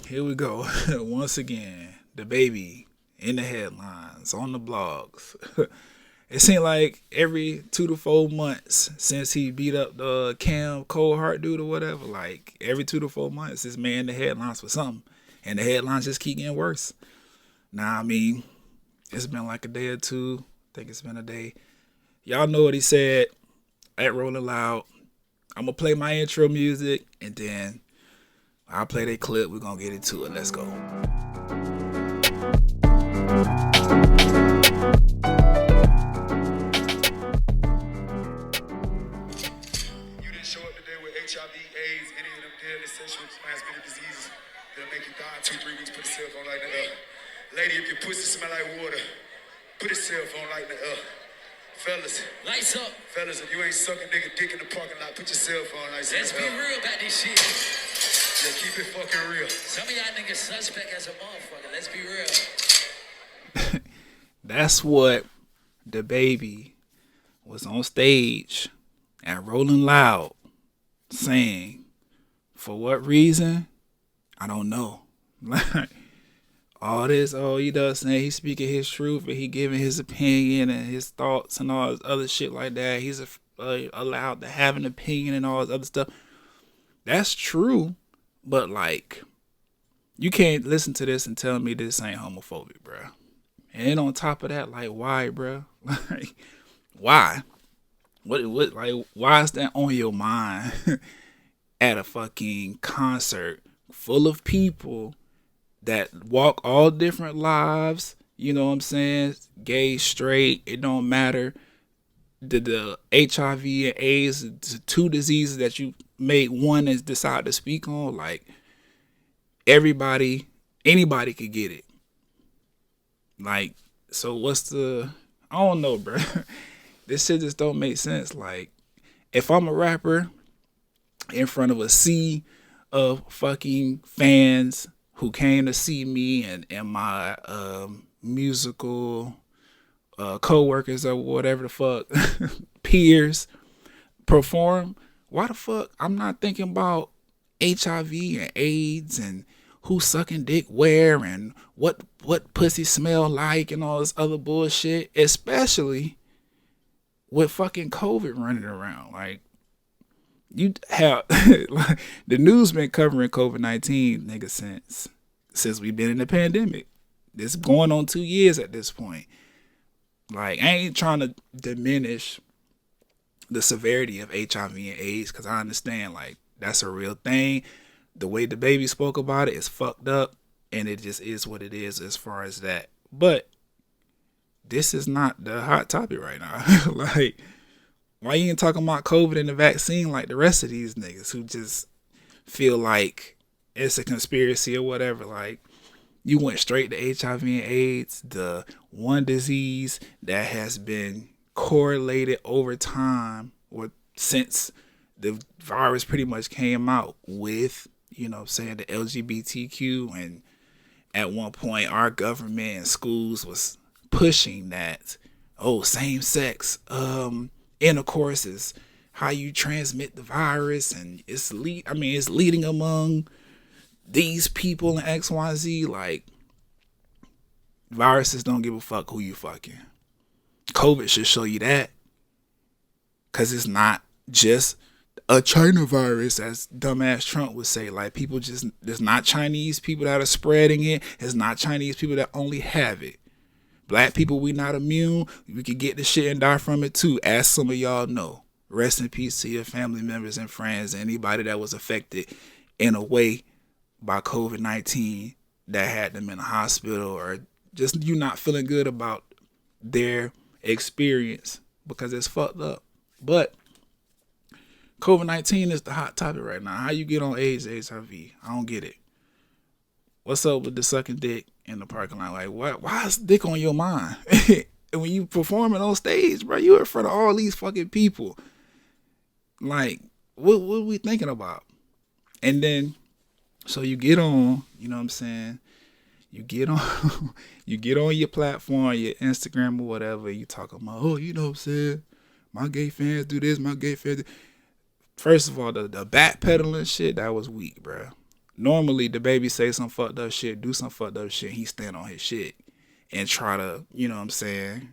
here we go. Once again, the baby in the headlines, on the blogs. It seemed like every 2 to 4 months since he beat up the Cam Cold Heart dude or whatever, like every 2 to 4 months, this man in the headlines for something. And the headlines just keep getting worse. Now, I mean, it's been like a day or two. I think it's been a day. Y'all know what he said at Rolling Loud. I'm going to play my intro music and then I'll play that clip. We're going to get into it. Let's go. You didn't show up today with HIV, AIDS, any of them deadly sexually transmitted diseases that'll make you die in 2-3 weeks. Put a cell phone light in the air. Lady, if your pussy smell like water, put a cell phone light in the air. Fellas. Lights up. Fellas, if you ain't sucking nigga dick in the parking lot, put your cell phone lights in the air. Let's be real about this shit. Yeah, keep it fucking real. Some of y'all niggas suspect as a motherfucker. Let's be real. That's what DaBaby was on stage at Rolling Loud saying. For what reason? I don't know. All this, he does saying he's speaking his truth and he giving his opinion and his thoughts and all this other shit like that. He's allowed to have an opinion and all this other stuff. That's true, but like, you can't listen to this and tell me this ain't homophobic, bro. And then on top of that, like, why, bro? Like, why? What? Like, why is that on your mind at a fucking concert full of people that walk all different lives? You know what I'm saying? Gay, straight, it don't matter. The HIV and AIDS, the two diseases that you made one and decide to speak on, like, anybody could get it. Like, so what's I don't know, bro. This shit just don't make sense. Like, if I'm a rapper in front of a sea of fucking fans who came to see me and my musical co-workers or whatever the fuck, peers perform, why the fuck I'm not thinking about HIV and AIDS and who's sucking dick where and what pussy smell like and all this other bullshit, especially with fucking COVID running around. Like, you have like, the news been covering COVID-19 nigga since we've been in the pandemic. This going on 2 years at this point. Like, I ain't trying to diminish the severity of HIV and AIDS, because I understand, like, that's a real thing. The way DaBaby spoke about it is fucked up, and it just is what it is as far as that. But this is not the hot topic right now. Like, why you ain't talking about COVID and the vaccine like the rest of these niggas who just feel like it's a conspiracy or whatever? Like, you went straight to HIV and AIDS, the one disease that has been correlated over time, or since the virus pretty much came out, with, you know, saying the LGBTQ. And at one point our government and schools was pushing that, same sex intercourse is how you transmit the virus, and it's leading among these people and XYZ. Like, viruses don't give a fuck who you fucking. COVID should show you that, because it's not just a China virus, as dumbass Trump would say. Like, people just, there's not Chinese people that are spreading it. It's not Chinese people that only have it. Black people, we not immune. We could get the shit and die from it too, as some of y'all know. Rest in peace to your family members and friends, anybody that was affected in a way by COVID-19 that had them in a hospital, or just you not feeling good about their experience, because it's fucked up. But COVID-19 is the hot topic right now. How you get on AIDS, HIV? I don't get it. What's up with the sucking dick in the parking lot? Like, what? Why is dick on your mind? And when you performing on stage, bro, you in front of all these fucking people. Like, what are we thinking about? And then, so you get on, you know what I'm saying? You get on, you get on your platform, your Instagram or whatever. You talking about, you know what I'm saying? My gay fans do this, my gay fans do. First of all, the backpedaling shit, that was weak, bro. normally DaBaby say some fucked up shit, do some fucked up shit, he stand on his shit and try to, you know what I'm saying?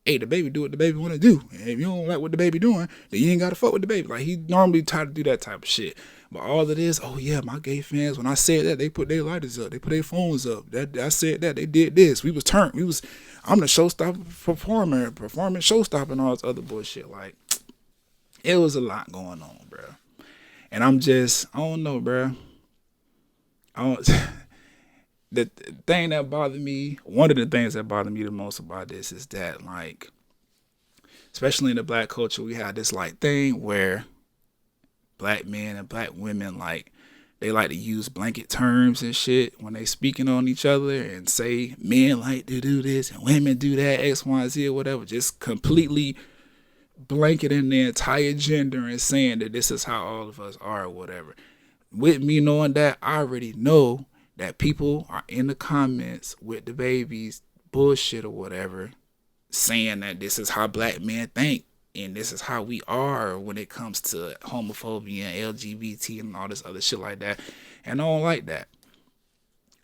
Hey, DaBaby do what DaBaby want to do. And if you don't like what DaBaby doing, then you ain't got to fuck with DaBaby. Like, he normally try to do that type of shit. But all of this, oh yeah, my gay fans, when I said that, they put their lighters up. They put their phones up. That I said that. They did this. We was turned. I'm the showstopper performer, performing showstopper and all this other bullshit. Like, it was a lot going on, bro. And I don't know, bro. The thing that bothered me, one of the things that bothered me the most about this is that, like, especially in the black culture, we had this like thing where black men and black women, like, they like to use blanket terms and shit when they speaking on each other and say men like to do this and women do that, X, Y, Z or whatever, just completely blanketing the entire gender and saying that this is how all of us are or whatever. With me knowing that, I already know that people are in the comments with DaBaby's bullshit or whatever, saying that this is how black men think and this is how we are when it comes to homophobia and LGBT and all this other shit like that. And I don't like that.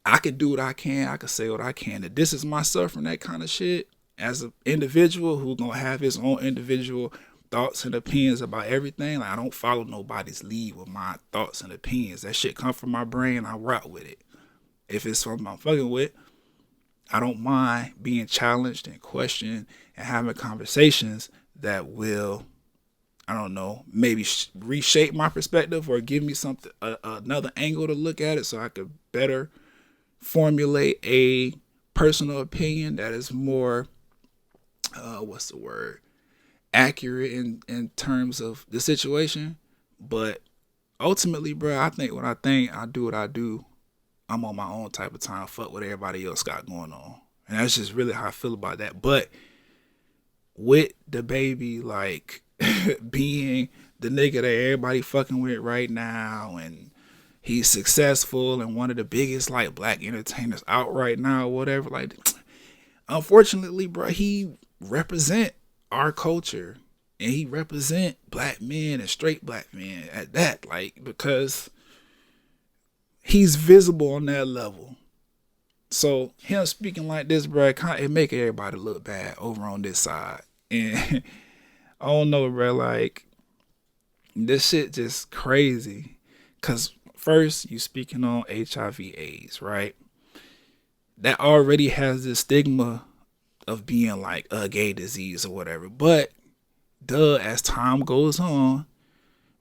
I can do what I can. I can say what I can. If this is myself from that kind of shit, as an individual who's going to have his own individual thoughts and opinions about everything, like, I don't follow nobody's lead with my thoughts and opinions. That shit come from my brain. I rock with it. If it's something I'm fucking with, I don't mind being challenged and questioned and having conversations that will, I don't know, maybe reshape my perspective or give me something, another angle to look at it so I could better formulate a personal opinion that is more, accurate in terms of the situation. But ultimately, bro, I think when I do what I do, I'm on my own type of time. Fuck what everybody else got going on. And that's just really how I feel about that. But with DaBaby, like, being the nigga that everybody fucking with right now, and he's successful and one of the biggest, like, black entertainers out right now or whatever, like, unfortunately, bro, he represent our culture and he represent black men and straight black men at that, like, because he's visible on that level. So him speaking like this, bro, it make everybody look bad over on this side. And I don't know, bro, like, this shit just crazy. Cause first you speaking on HIV/AIDS, right? That already has this stigma of being like a gay disease or whatever. But as time goes on,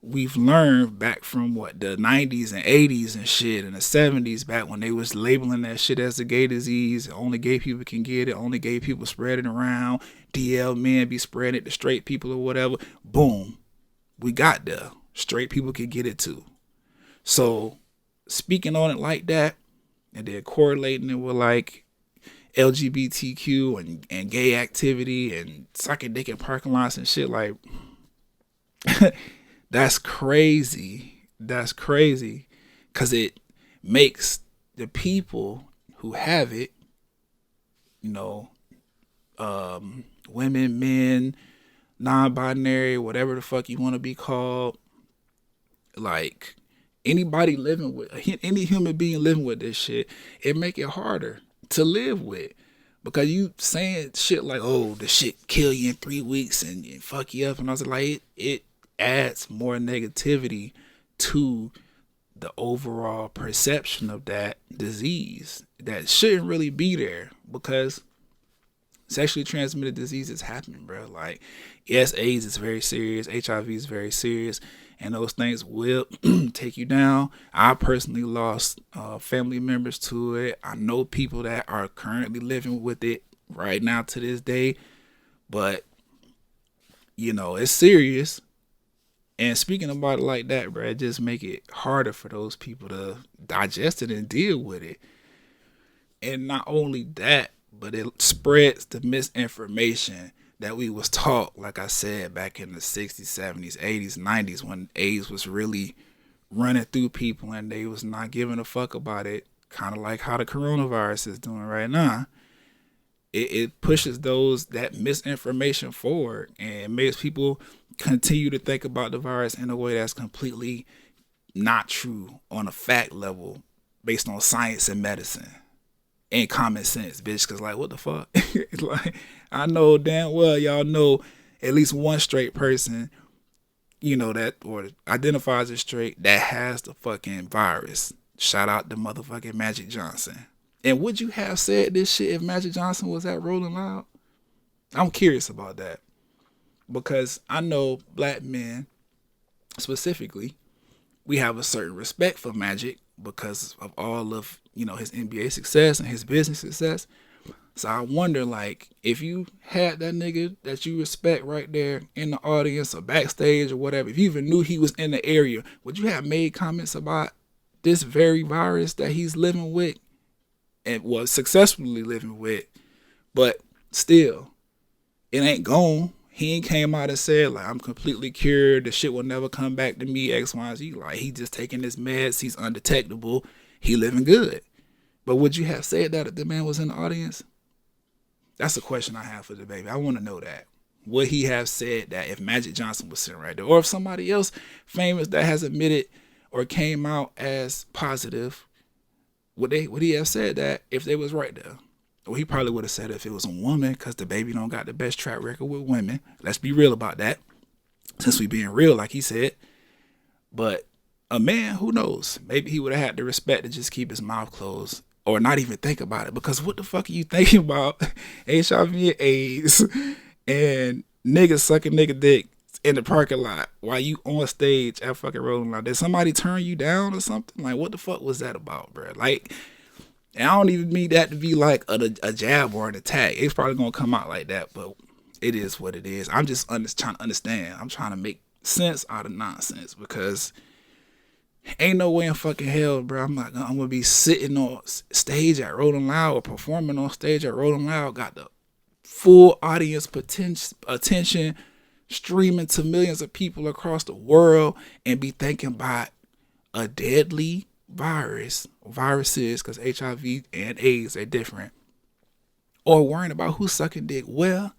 we've learned back from the 90s and 80s and shit and the 70s, back when they was labeling that shit as a gay disease. Only gay people can get it. Only gay people spread it around. DL men be spreading it to straight people or whatever. Boom. We got there. Straight people can get it too. So speaking on it like that and then correlating it with like LGBTQ and gay activity and sucking dick in parking lots and shit, like, that's crazy. That's crazy. Because it makes the people who have it, you know, women, men, non-binary, whatever the fuck you want to be called, like, anybody living with, any human being living with this shit, it make it harder to live with. Because you saying shit like, oh, the shit kill you in 3 weeks and fuck you up. And I was like, it adds more negativity to the overall perception of that disease that shouldn't really be there, because sexually transmitted diseases happen, bro. Like, yes, AIDS is very serious, HIV is very serious, and those things will take you down. I personally lost family members to it. I know people that are currently living with it right now to this day, but, you know, it's serious. And speaking about it like that, bro, it just make it harder for those people to digest it and deal with it. And not only that, but it spreads the misinformation that we was taught, like I said, back in the 60s, 70s, 80s, 90s, when AIDS was really running through people and they was not giving a fuck about it, kind of like how the coronavirus is doing right now. It pushes that misinformation forward and makes people continue to think about the virus in a way that's completely not true on a fact level based on science and medicine and common sense, bitch. Cause like, what the fuck? Like, I know damn well y'all know at least one straight person, you know, that or identifies as straight that has the fucking virus. Shout out to motherfucking Magic Johnson. And would you have said this shit if Magic Johnson was at Rolling Loud? I'm curious about that. Because I know black men, specifically, we have a certain respect for Magic because of all of, you know, his NBA success and his business success. So I wonder, like, if you had that nigga that you respect right there in the audience or backstage or whatever, if you even knew he was in the area, would you have made comments about this very virus that he's living with and was successfully living with? But still, it ain't gone. He ain't came out and said, like, I'm completely cured. The shit will never come back to me, X, Y, and Z. Like, he just taking his meds. He's undetectable. He living good. But would you have said that if the man was in the audience? That's a question I have for DaBaby. I want to know that. Would he have said that if Magic Johnson was sitting right there? Or if somebody else famous that has admitted or came out as positive, would he have said that if they was right there? Well, he probably would have said it if it was a woman, because DaBaby don't got the best track record with women. Let's be real about that, since we being real, like he said. But a man, who knows? Maybe he would have had the respect to just keep his mouth closed or not even think about it. Because what the fuck are you thinking about HIV and AIDS and niggas sucking nigga dick in the parking lot while you on stage at fucking Rolling Loud? Did somebody turn you down or something? Like, what the fuck was that about, bro? Like, and I don't even mean that to be like a jab or an attack. It's probably going to come out like that, but it is what it is. I'm just trying to understand. I'm trying to make sense out of nonsense, because ain't no way in fucking hell, bro, I'm going to be sitting on stage at Rolling Loud or performing on stage at Rolling Loud, got the full audience attention, streaming to millions of people across the world, and be thinking about a deadly viruses, because HIV and AIDS are different, or worrying about who's sucking dick. Well,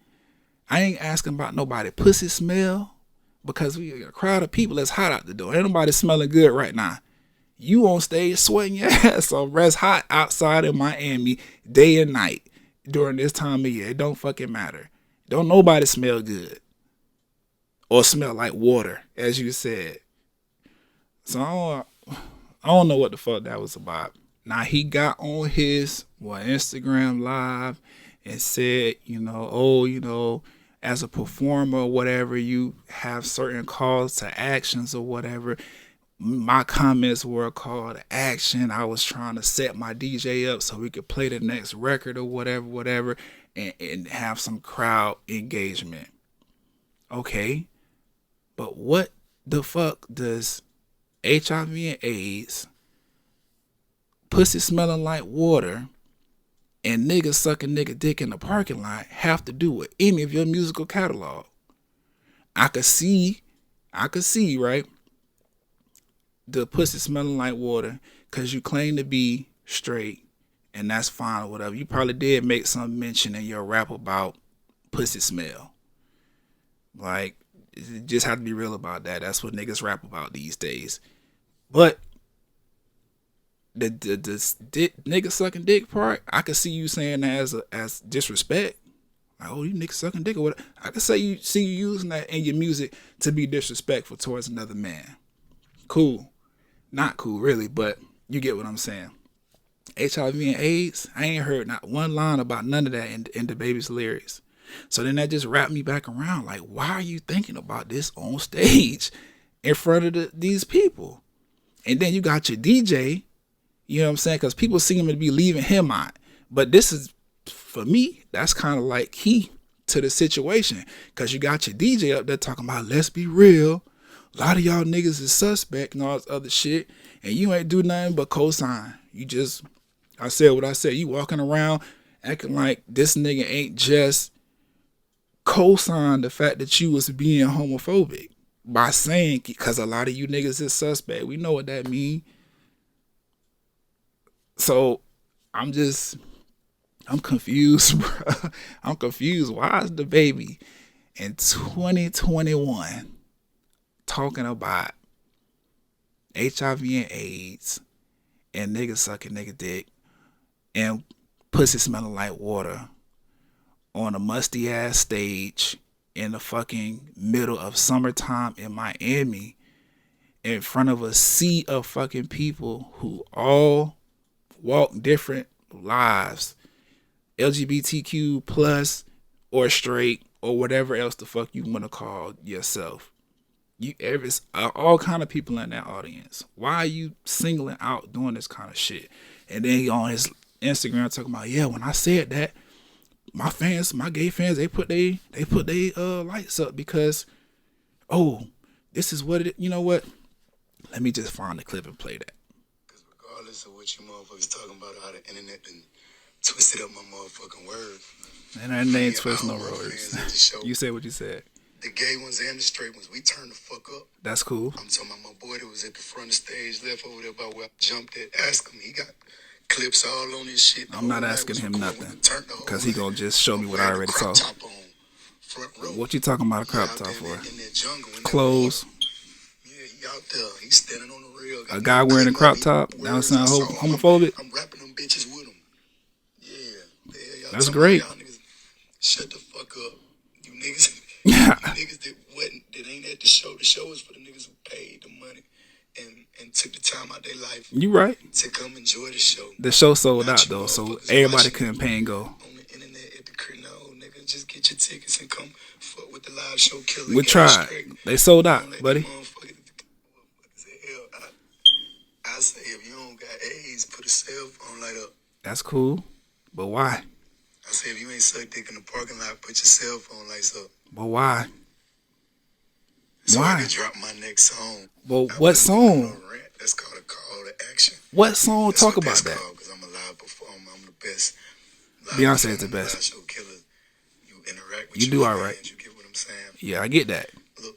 I ain't asking about nobody pussy smell, because we got a crowd of people that's hot out the door. Ain't nobody smelling good right now. You on stage sweating your ass off. It's hot outside in Miami day and night during this time of year. It don't fucking matter. Don't nobody smell good or smell like water, as you said. So I don't know what the fuck that was about. Now, he got on his Instagram live and said, as a performer or whatever, you have certain calls to actions or whatever. My comments were a call to action. I was trying to set my DJ up so we could play the next record or whatever, and have some crowd engagement. Okay, but what the fuck does HIV and AIDS, pussy smelling like water, and niggas sucking nigga dick in the parking lot have to do with any of your musical catalog? I could see, right? The pussy smelling like water because you claim to be straight, and that's fine or whatever. You probably did make some mention in your rap about pussy smell. Like, you just have to be real about that. That's what niggas rap about these days. But the nigga sucking dick part, I could see you saying that as disrespect. Like, oh, you niggas sucking dick or what? I could see you using that in your music to be disrespectful towards another man. Cool. Not cool, really, but you get what I'm saying. HIV and AIDS, I ain't heard not one line about none of that in DaBaby's lyrics. So then that just wrapped me back around. Like, why are you thinking about this on stage in front of these people? And then you got your DJ, you know what I'm saying? Because people seem to be leaving him out. But this is, for me, that's kind of like key to the situation. Because you got your DJ up there talking about, let's be real. A lot of y'all niggas is suspect and all this other shit. And you ain't do nothing but co-sign. You just, I said what I said. You walking around acting like this nigga ain't just co-sign the fact that you was being homophobic by saying, because a lot of you niggas is suspect. We know what that mean. So I'm confused, bro. I'm confused. Why is DaBaby in 2021 talking about HIV and AIDS and niggas sucking nigga dick and pussy smelling like water on a musty ass stage in the fucking middle of summertime in Miami in front of a sea of fucking people who all walk different lives, LGBTQ plus or straight or whatever else the fuck you want to call yourself. It's all kind of people in that audience. Why are you singling out doing this kind of shit? And then he on his Instagram talking about, yeah, when I said that, my gay fans, they put they lights up because, oh, this is what it. You know what? Let me just find the clip and play that. Because regardless of what you motherfuckers talking about, how the internet done twisted up my motherfucking word. And that ain't twist no words. You said what you said. The gay ones and the straight ones, we turn the fuck up. That's cool. I'm talking about my boy that was at the front of the stage, left over there about where I jumped at. Ask him, he got clips all on his shit. I'm not asking him nothing because he gonna just show me what I already saw. What you talking about a crop top for? Clothes. Yeah, he out there. He's standing on the rail. A guy wearing a crop top. That sound homophobic. I'm rapping them bitches with him. Yeah. That's great. Shut the fuck up. You niggas. You niggas that ain't at the show. The show is for the niggas who paid the money and took the time out their life. You right. To come enjoy the show. The show sold out though, so everybody couldn't pay and go. On the internet at the crib, no nigga, just get your tickets and come fuck with the live show killer. We tried. They sold out, buddy. I say if you don't got AIDS, put a cell phone light up. That's cool, but why? I say if you ain't suck dick in the parking lot, put your cell phone lights up. But why? So why? I can drop my next song. Well, what song? That's called a call to action. What song That's talk what about that's that? Because I'm a live performer. I'm the best. Beyonce is the best. Live show killer. You interact with you do all right. You get what I'm saying? Yeah, I get that. Look,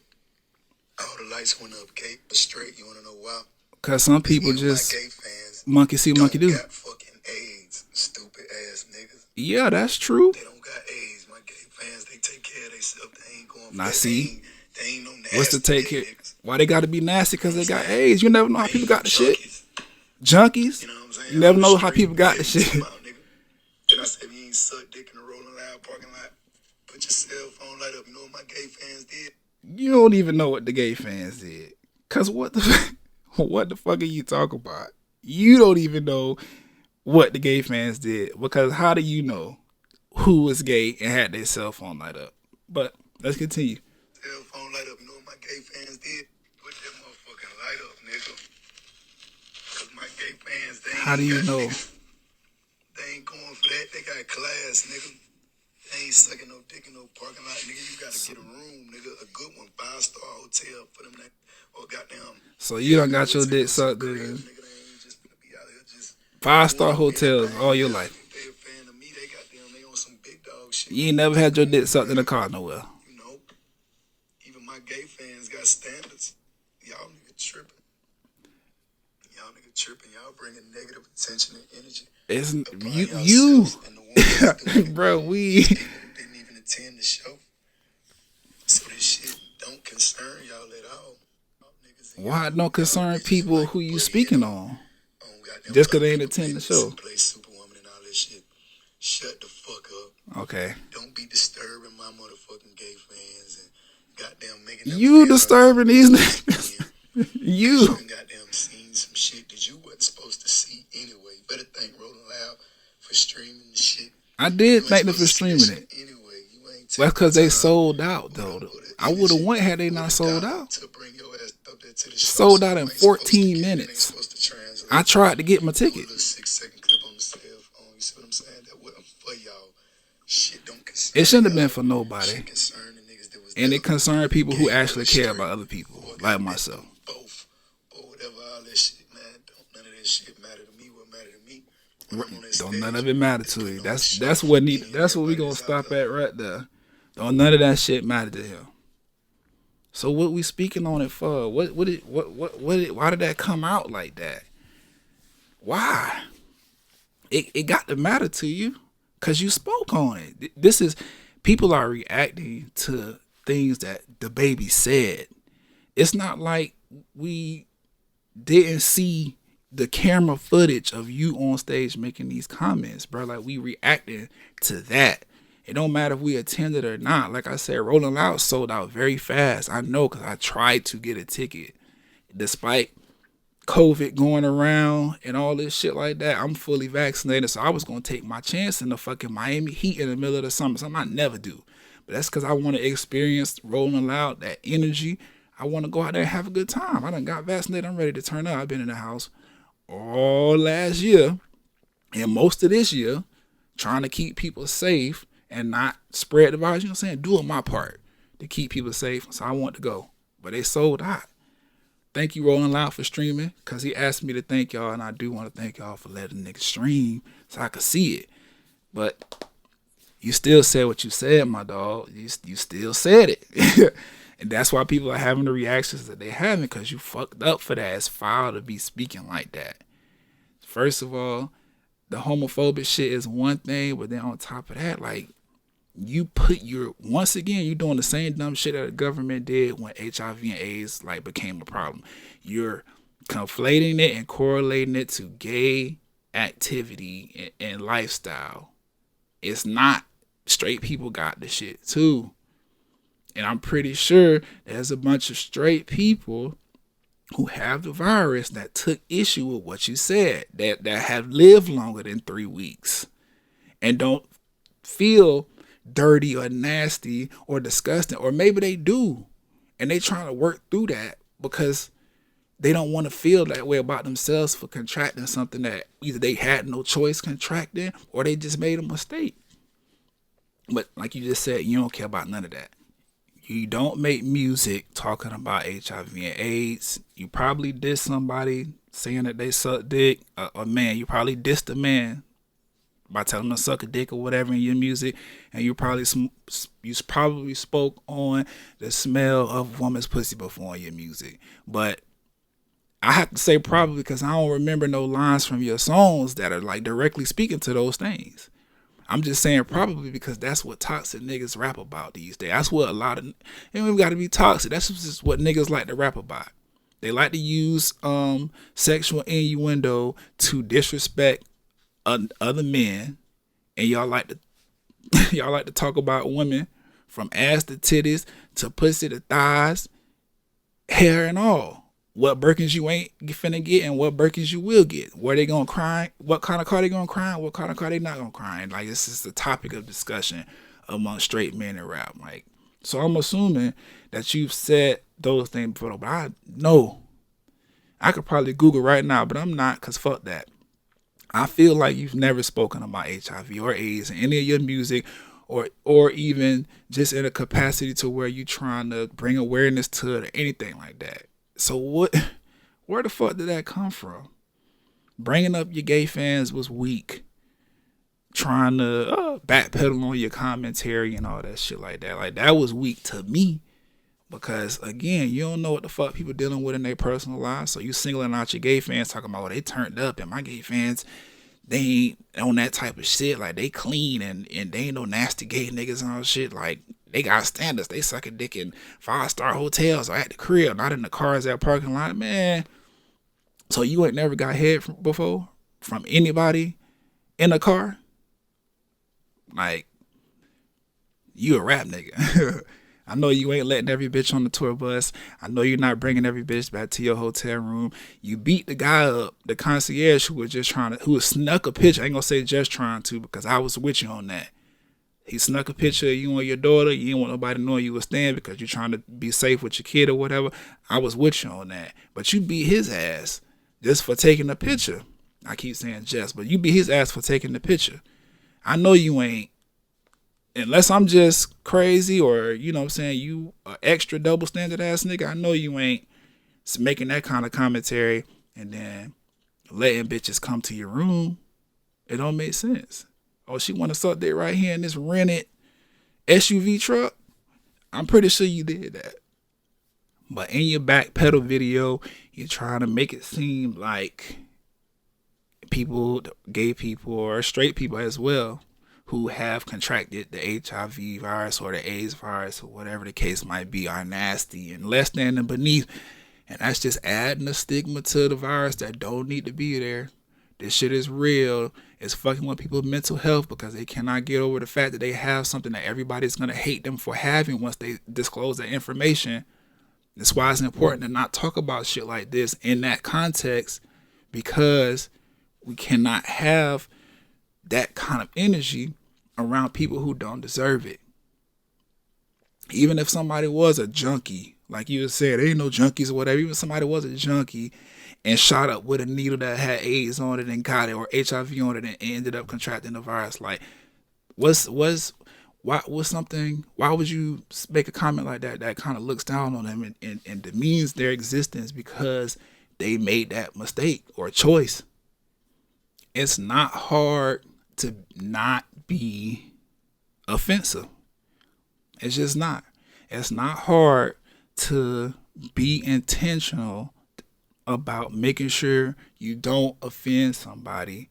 all the lights went up, Kate, but straight. You want to know why? Because some people just monkey see, monkey do. Got fucking AIDS, stupid ass niggas. Yeah, that's true. They don't got AIDS. My gay fans, they take care of themselves. They ain't going for Now that. see, they ain't no nasty. what's to take care? Niggas. Why they got to be nasty? Because they got AIDS. You never know how people got the shit. Junkies. You know what I'm saying? You never know how people got the shit. And I said, if you ain't suck dick in the rolling loud parking lot, put your cell phone light up. You know what my gay fans did? You don't even know what the gay fans did. Cause what the fuck are you talking about? You don't even know what the gay fans did. Because how do you know who was gay and had their cell phone light up? But let's continue. Cell phone light up. You know what my gay fans did? Put that motherfucking light up, nigga. Cause my gay fans, they ain't how do you know? Niggas. They ain't going for that. They got class, nigga. They ain't sucking no dick in no parking lot, nigga. You gotta get a room, nigga. A good one, 5-star hotel for them that, or goddamn. So you done got your dick sucked in 5-star hotels all your life. They a fan of me. They goddamn, they on some big dog shit. You ain't never had your dick sucked in a car nowhere. You know, even my gay fans got standards. Y'all nigga tripping. Y'all bringing negative attention and energy. It's you, bro. We didn't even attend the show, so this shit don't concern y'all at all. Why it don't concern people who you speaking on? Just because they ain't attend the show. Play Superwoman and all that shit. Shut the fuck up. Okay. Don't be disturbing my motherfucking gay fans and goddamn making them. You disturbing these niggas. You. Goddamn seen some shit that you wasn't supposed to see anyway. You better thank Rolling Loud for streaming the shit. I did thank them for streaming it. Anyway, you ain't well, because they sold out though. I would have went had they not sold out. Sold out in 14 minutes. I tried to get my ticket. It shouldn't have been for nobody. And it concerned people who actually care about other people, like myself. Don't none of it matter to you. That's what we gonna stop at right there. Don't none of that shit matter to him. So what we speaking on it for? Why did that come out like that? Why? It got to matter to you because you spoke on it. This is people are reacting to things that DaBaby said. It's not like we didn't see the camera footage of you on stage making these comments, bro. Like, we reacting to that. It don't matter if we attended or not. Like I said, Rolling Loud sold out very fast. I know, because I tried to get a ticket. Despite COVID going around and all this shit like that, I'm fully vaccinated, so I was going to take my chance in the fucking Miami heat in the middle of the summer, something I never do. But that's because I want to experience Rolling Loud, that energy. I want to go out there and have a good time. I done got vaccinated. I'm ready to turn up. I've been in the house all last year and most of this year trying to keep people safe and not spread the virus. You know what I'm saying? Doing my part to keep people safe. So I want to go. But they sold out. Thank you, Rolling Loud, for streaming, because he asked me to thank y'all, and I do want to thank y'all for letting niggas stream so I could see it. But you still said what you said, my dog. You still said it. And that's why people are having the reactions that they having, because you fucked up for that. It's foul to be speaking like that. First of all, the homophobic shit is one thing, but then on top of that, like, once again, you're doing the same dumb shit that the government did when HIV and AIDS like became a problem. You're conflating it and correlating it to gay activity and lifestyle. It's not. Straight people got the shit too. And I'm pretty sure there's a bunch of straight people who have the virus that took issue with what you said, that have lived longer than 3 weeks and don't feel dirty or nasty or disgusting, or maybe they do and they trying to work through that because they don't want to feel that way about themselves for contracting something that either they had no choice contracting or they just made a mistake. But like you just said, you don't care about none of that. You don't make music talking about HIV and AIDS. You probably diss somebody saying that they suck dick. A man, you probably dissed a man by telling them to suck a dick or whatever in your music, and you probably spoke on the smell of woman's pussy before in your music. But I have to say probably because I don't remember no lines from your songs that are like directly speaking to those things. I'm just saying probably because that's what toxic niggas rap about these days. That's what a lot of, and we've got to be toxic. That's just what niggas like to rap about. They like to use sexual innuendo to disrespect other men, and y'all like to talk about women from ass to titties to pussy to thighs, hair and all. What Birkins you ain't finna get and what Birkins you will get. Where they gonna cry? What kind of car they gonna cry? What kind of car they not gonna cry? And like, this is the topic of discussion among straight men in rap. Like, so I'm assuming that you've said those things before, but I know I could probably Google right now, but I'm not, because fuck that. I feel like you've never spoken about HIV or AIDS in any of your music, or even just in a capacity to where you trying to bring awareness to it or anything like that. So where the fuck did that come from? Bringing up your gay fans was weak. Trying to backpedal on your commentary and all that shit like that. Like, that was weak to me. Because, again, you don't know what the fuck people dealing with in their personal lives. So you singling out your gay fans talking about, they turned up. And my gay fans, they ain't on that type of shit. Like, they clean and they ain't no nasty gay niggas and all shit. Like, they got standards. They suck a dick in 5-star hotels or at the crib, not in the cars at parking lot. Man. So you ain't never got head before from anybody in a car? Like, you a rap nigga. I know you ain't letting every bitch on the tour bus. I know you're not bringing every bitch back to your hotel room. You beat the guy up, the concierge who was snuck a picture. I ain't gonna say just trying to, because I was with you on that. He snuck a picture of you and your daughter. You didn't want nobody to know you was staying because you're trying to be safe with your kid or whatever. I was with you on that. But you beat his ass just for taking a picture. I keep saying just, but you beat his ass for taking the picture. I know you ain't. Unless I'm just crazy or, you know what I'm saying, you a extra double standard ass nigga, I know you ain't making that kind of commentary and then letting bitches come to your room. It don't make sense. Oh, she want to suck dick right here in this rented SUV truck? I'm pretty sure you did that. But in your back pedal video, you're trying to make it seem like people, gay people or straight people as well, who have contracted the HIV virus or the AIDS virus or whatever the case might be, are nasty and less than and beneath And that's just adding a stigma to the virus that don't need to be there. This shit is real. It's fucking with people's mental health because they cannot get over the fact that they have something that everybody's going to hate them for having once they disclose that information. That's why it's important to not talk about shit like this in that context, because we cannot have that kind of energy around people who don't deserve it. Even if somebody was a junkie, like you said, there ain't no junkies or whatever. Even if somebody was a junkie and shot up with a needle that had AIDS on it and got it, or HIV on it and ended up contracting the virus, like why would you make a comment like that kind of looks down on them and demeans their existence because they made that mistake or choice? It's not hard to not be offensive. It's just not. It's not hard to be intentional about making sure you don't offend somebody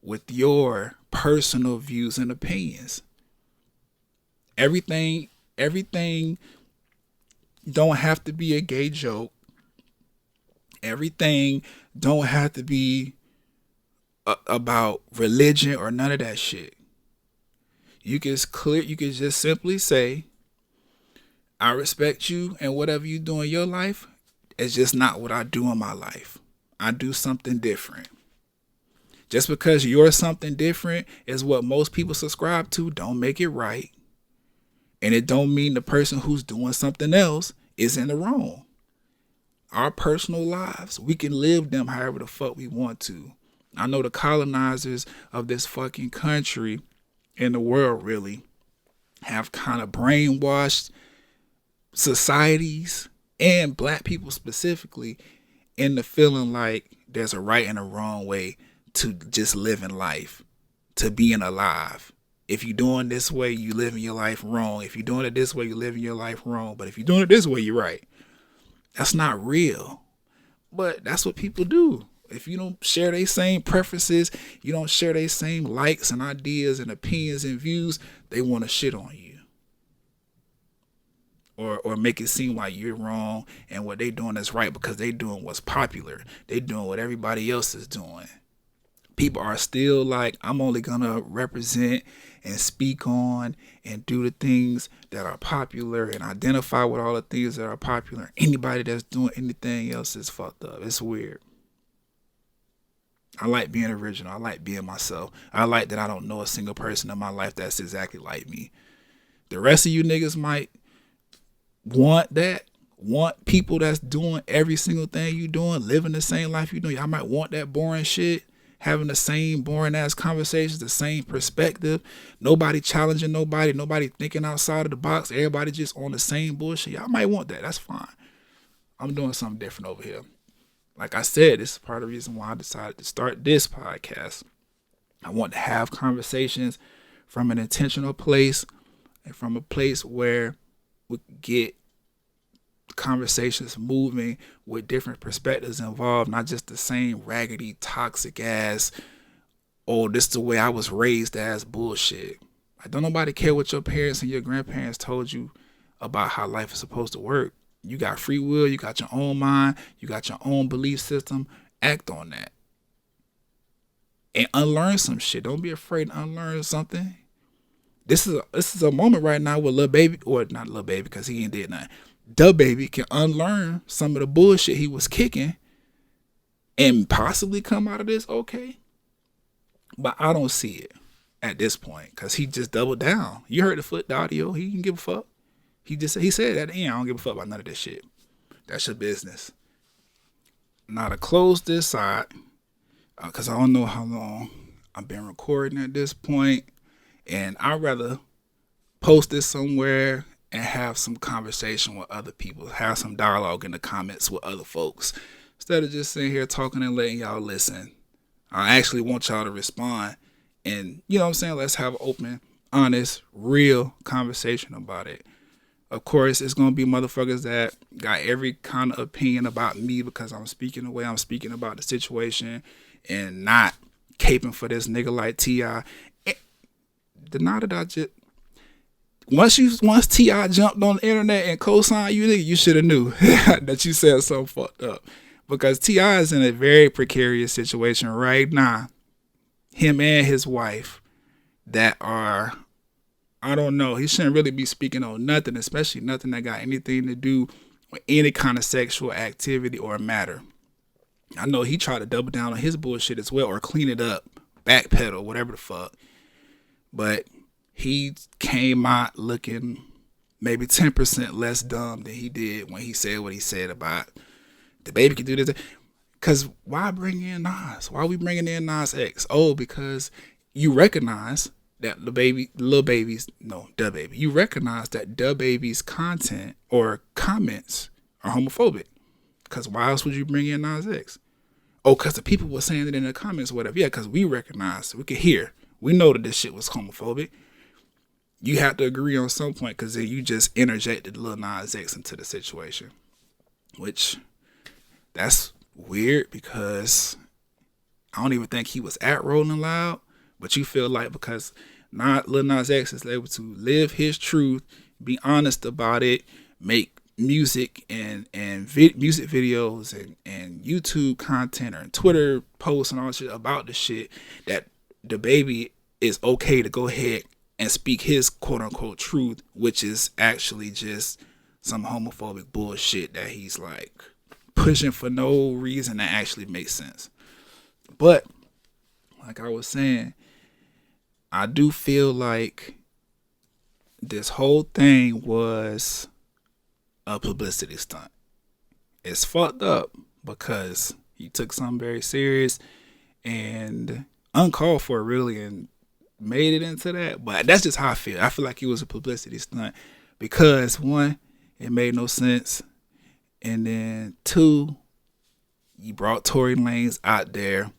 with your personal views and opinions. Everything don't have to be a gay joke. Everything don't have to be about religion or none of that shit. You can just simply say, I respect you and whatever you do in your life, it's just not what I do in my life. I do something different. Just because you're something different is what most people subscribe to, don't make it right. And it don't mean the person who's doing something else is in the wrong. Our personal lives, we can live them however the fuck we want to. I know the colonizers of this fucking country and the world really have kind of brainwashed societies and black people specifically into feeling like there's a right and a wrong way to just living life, to being alive. If you're doing this way, you living your life wrong. If you're doing it this way, you're living your life wrong. But if you're doing it this way, you're right. That's not real. But that's what people do. If you don't share their same preferences, you don't share their same likes and ideas and opinions and views, they want to shit on you. Or make it seem like you're wrong and what they doing is right because they doing what's popular. They doing what everybody else is doing. People are still like, I'm only gonna represent and speak on and do the things that are popular and identify with all the things that are popular. Anybody that's doing anything else is fucked up. It's weird. I like being original. I like being myself. I like that I don't know a single person in my life that's exactly like me. The rest of you niggas might want people that's doing every single thing you doing, living the same life you doing. Y'all might want that boring shit, having the same boring ass conversations, the same perspective, nobody challenging nobody thinking outside of the box, everybody just on the same bullshit. Y'all might want that. That's fine. I'm doing something different over here. Like I said, this is part of the reason why I decided to start this podcast. I want to have conversations from an intentional place and from a place where we get conversations moving with different perspectives involved, not just the same raggedy, toxic ass, oh, this is the way I was raised as bullshit. Like, don't nobody care what your parents and your grandparents told you about how life is supposed to work. You got free will, you got your own mind, you got your own belief system. Act on that. And unlearn some shit. Don't be afraid to unlearn something. This is a moment right now where Lil Baby, or not Lil Baby because he ain't did nothing, DaBaby can unlearn some of the bullshit he was kicking and possibly come out of this okay. But I don't see it at this point because he just doubled down. You heard the audio. He didn't give a fuck. He said at the end, I don't give a fuck about none of this shit. That's your business. Now to close this side, because I don't know how long I've been recording at this point, and I'd rather post this somewhere and have some conversation with other people, have some dialogue in the comments with other folks, instead of just sitting here talking and letting y'all listen. I actually want y'all to respond, and you know what I'm saying, let's have an open, honest, real conversation about it. Of course, it's going to be motherfuckers that got every kind of opinion about me because I'm speaking the way I'm speaking about the situation and not caping for this nigga like T.I. once T.I. jumped on the internet and co-signed you, nigga, you should have knew that you said something fucked up. Because T.I. is in a very precarious situation right now. Him and his wife that are, I don't know, he shouldn't really be speaking on nothing, especially nothing that got anything to do with any kind of sexual activity or matter. I know he tried to double down on his bullshit as well, or clean it up, backpedal, whatever the fuck. But he came out looking maybe 10% less dumb than he did when he said what he said about DaBaby can do this. Because why bring in Nas? Why are we bringing in Nas X? Oh, because you recognize that DaBaby, you recognize that DaBaby's content or comments are homophobic. Because why else would you bring in Nas X? Oh, because the people were saying it in the comments or whatever. Yeah, because we recognize, we could hear. We know that this shit was homophobic. You have to agree on some point because then you just interjected Lil Nas X into the situation. Which, that's weird because I don't even think he was at Rolling Loud. But you feel like because Lil Nas X is able to live his truth, be honest about it, make music and music videos and YouTube content or Twitter posts and all that shit about the shit, that DaBaby is okay to go ahead and speak his quote unquote truth, which is actually just some homophobic bullshit that he's like pushing for no reason that actually makes sense. But like I was saying, I do feel like this whole thing was a publicity stunt. It's fucked up because he took something very serious and uncalled for really and made it into that. But that's just how I feel. I feel like it was a publicity stunt because one, it made no sense. And then two, you brought Tory Lanez out there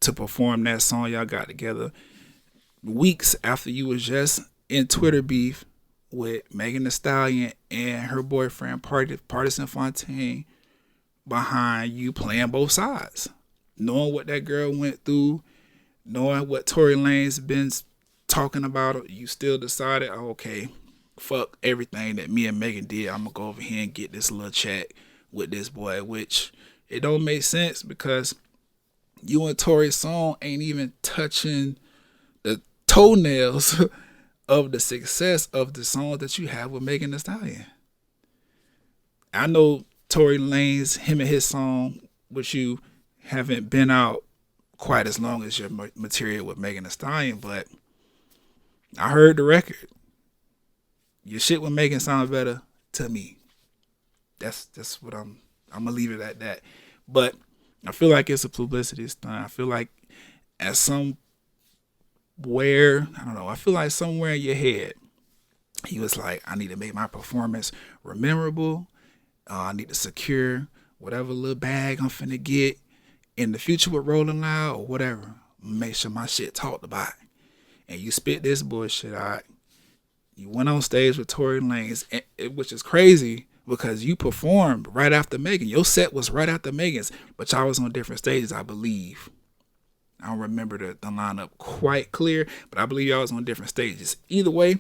to perform that song y'all got together weeks after you was just in Twitter beef with Megan Thee Stallion and her boyfriend Partisan Fontaine behind you playing both sides. Knowing what that girl went through, knowing what Tory Lanez been talking about, you still decided, oh, okay, fuck everything that me and Megan did. I'm gonna go over here and get this little chat with this boy, which it don't make sense because you and Tory's song ain't even touching the toenails of the success of the song that you have with Megan Thee Stallion. I know Tory Lanez, him and his song, which you haven't been out quite as long as your material with Megan Thee Stallion, but I heard the record. Your shit with Megan sounds better to me. That's what I'm gonna leave it at that. But I feel like it's a publicity stunt. I feel like at somewhere, I don't know, I feel like somewhere in your head, he was like, I need to make my performance memorable. I need to secure whatever little bag I'm finna get in the future with Rolling Loud or whatever. Make sure my shit talked about. And you spit this bullshit out. You went on stage with Tory Lanez, which is crazy because you performed right after Megan. Your set was right after Megan's, but y'all was on different stages, I believe. I don't remember the lineup quite clear, but I believe y'all was on different stages. Either way,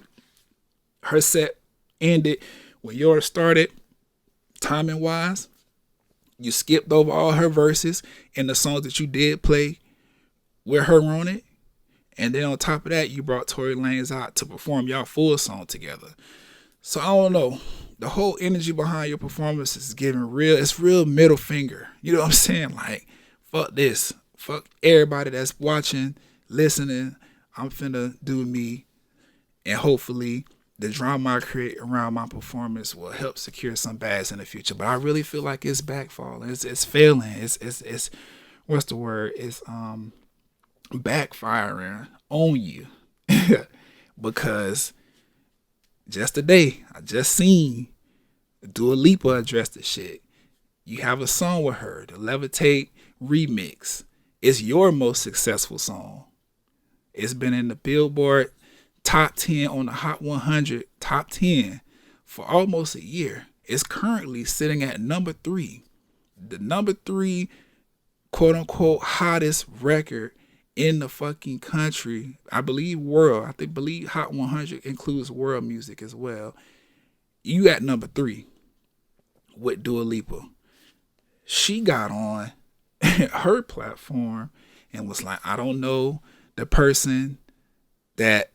her set ended when yours started, timing wise. You skipped over all her verses and the songs that you did play with her on it. And then on top of that, you brought Tory Lanez out to perform y'all full song together. So I don't know. The whole energy behind your performance is it's real middle finger. You know what I'm saying? Like, fuck this. Fuck everybody that's watching, listening. I'm finna do me. And hopefully the drama I create around my performance will help secure some bags in the future. But I really feel like it's backfalling. It's failing. It's what's the word? It's backfiring on you. Because just today, I just seen Dua Lipa address the shit. You have a song with her, the Levitate remix. It's your most successful song. It's been in the Billboard top 10 on the Hot 100 top 10 for almost a year. It's currently sitting at number 3. The number 3 quote unquote hottest record in the fucking country. I believe world. Believe Hot 100 includes world music as well. You at number 3 with Dua Lipa. She got on her platform and was like, I don't know the person that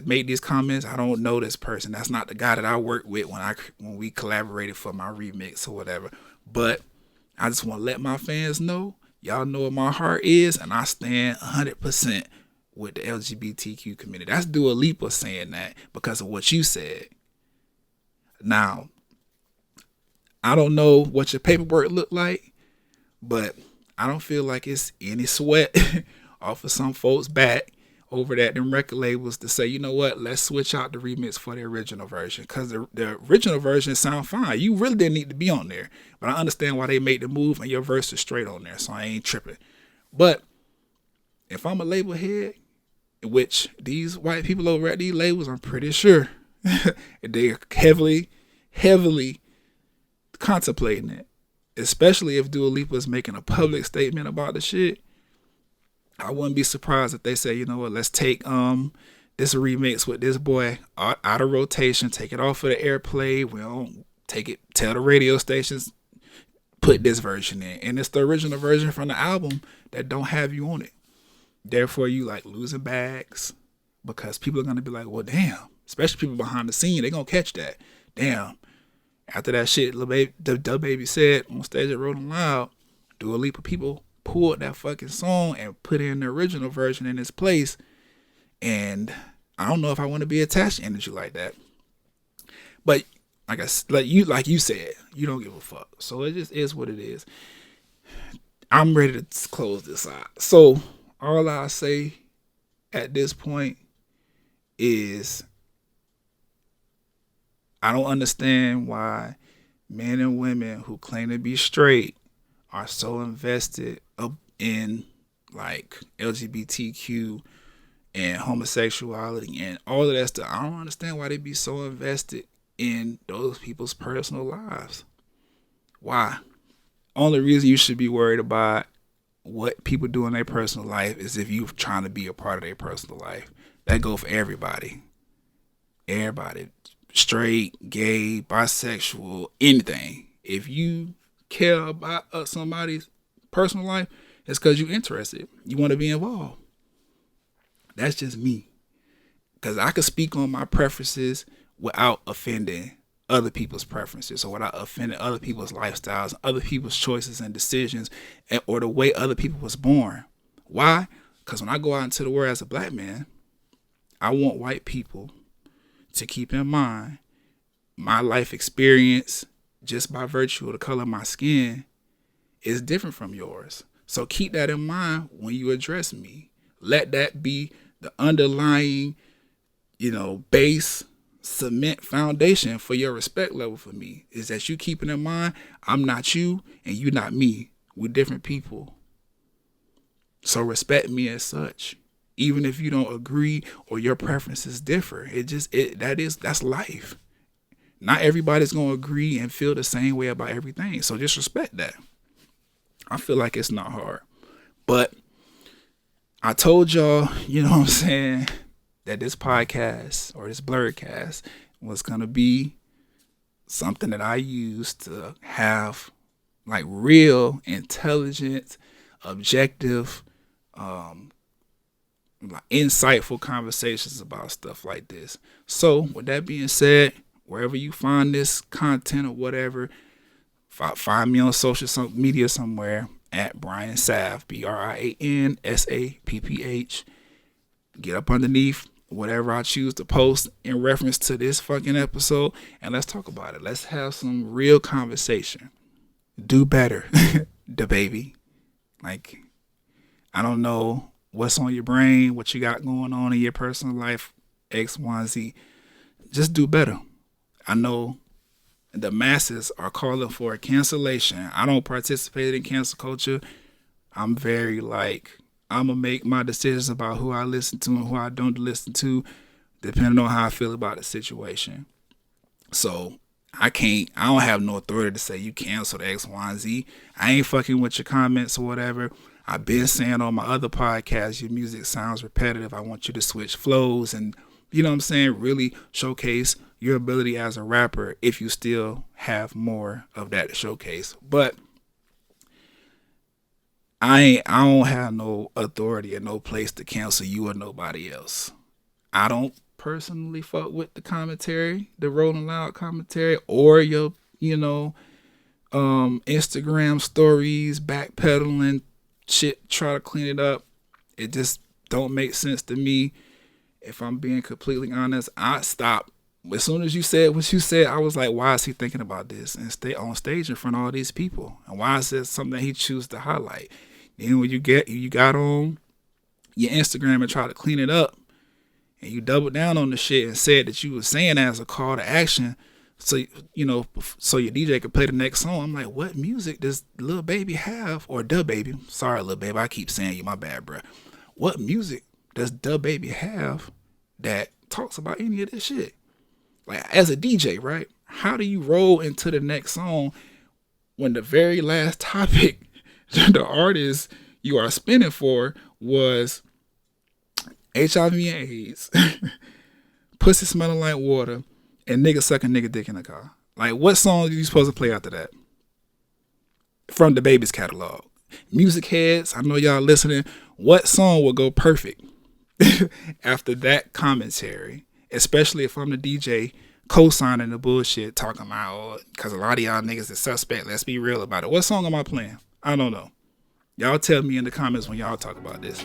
made these comments. I don't know this person. That's not the guy that I worked with when we collaborated for my remix or whatever. But I just want to let my fans know, y'all know what my heart is, and I stand 100% with the LGBTQ community. That's Dua Lipa saying that because of what you said. Now, I don't know what your paperwork looked like, but I don't feel like it's any sweat off of some folks' back over that them record labels to say, you know what, let's switch out the remix for the original version, because the original version sound fine. You really didn't need to be on there, but I understand why they made the move and your verse is straight on there, so I ain't tripping. But if I'm a label head, which these white people over at these labels, I'm pretty sure they're heavily contemplating it, especially if Dua Lipa is making a public statement about the shit. I wouldn't be surprised if they say, you know what, let's take this remix with this boy out of rotation, take it off of the airplay. We don't take it, tell the radio stations, put this version in. And it's the original version from the album that don't have you on it. Therefore, you like losing bags because people are going to be like, well, damn, especially people behind the scene, they're going to catch that. Damn. After that shit, DaBaby said on stage at Rolling Loud, Dua Lipa people pulled that fucking song and put in the original version in its place. And I don't know if I want to be attached to energy like that. But like you said, you don't give a fuck. So it just is what it is. I'm ready to close this out. So all I say at this point is I don't understand why men and women who claim to be straight are so invested in like LGBTQ and homosexuality and all of that stuff. I don't understand why they be so invested in those people's personal lives. Why? Only reason you should be worried about what people do in their personal life is if you're trying to be a part of their personal life. That go for everybody. Everybody. Straight, gay, bisexual, anything. If you care about somebody's personal life, it's because you're interested. You want to be involved. That's just me. Because I could speak on my preferences without offending other people's preferences or without offending other people's lifestyles, other people's choices and decisions, or the way other people was born. Why? Because when I go out into the world as a black man, I want white people to keep in mind my life experience just by virtue of the color of my skin is different from yours. So keep that in mind when you address me. Let that be the underlying, base, cement foundation for your respect level for me, is that you keeping in mind I'm not you and you not me. We're different people. So respect me as such. Even if you don't agree or your preferences differ, that's life. Not everybody's gonna agree and feel the same way about everything. So just respect that. I feel like it's not hard. But I told y'all, you know what I'm saying, that this podcast or this Blurredcast was gonna be something that I use to have like real, intelligent, objective, insightful conversations about stuff like this. So with that being said, wherever you find this content or whatever, find me on social media somewhere at Brian Sapp, BrianSapph. Get up underneath whatever I choose to post in reference to this fucking episode, and let's talk about it. Let's have some real conversation. Do better, DaBaby. Like, I don't know what's on your brain, what you got going on in your personal life, X, Y, Z. Just do better. I know the masses are calling for a cancellation. I don't participate in cancel culture. I'm very I'm going to make my decisions about who I listen to and who I don't listen to, depending on how I feel about the situation. So I don't have no authority to say you cancel the X, Y, and Z. I ain't fucking with your comments or whatever. I've been saying on my other podcasts, your music sounds repetitive. I want you to switch flows and, you know what I'm saying, really showcase your ability as a rapper if you still have more of that to showcase. But I don't have no authority or no place to cancel you or nobody else. I don't personally fuck with the commentary, the Rolling Loud commentary, or your, Instagram stories, backpedaling shit, try to clean it up. It just don't make sense to me. If I'm being completely honest, I stopped. As soon as you said what you said, I was like, why is he thinking about this and stay on stage in front of all these people? And why is this something that he chooses to highlight? Then when you got on your Instagram and try to clean it up, and you doubled down on the shit and said that you was saying that as a call to action, so so your DJ could play the next song. I'm like, what music does Lil Baby have, or DaBaby? Sorry, Lil Baby, I keep saying you, my bad, bro. What music does DaBaby have that talks about any of this shit? Like, as a DJ, right? How do you roll into the next song when the very last topic the artist you are spinning for was HIV and AIDS, pussy smelling like water, and nigga sucking nigga dick in the car? Like, what song are you supposed to play after that? From DaBaby's catalog. Music heads, I know y'all listening. What song would go perfect after that commentary? Especially if I'm the DJ co-signing the bullshit, talking about, because a lot of y'all niggas is suspect. Let's be real about it. What song am I playing? I don't know. Y'all tell me in the comments when y'all talk about this.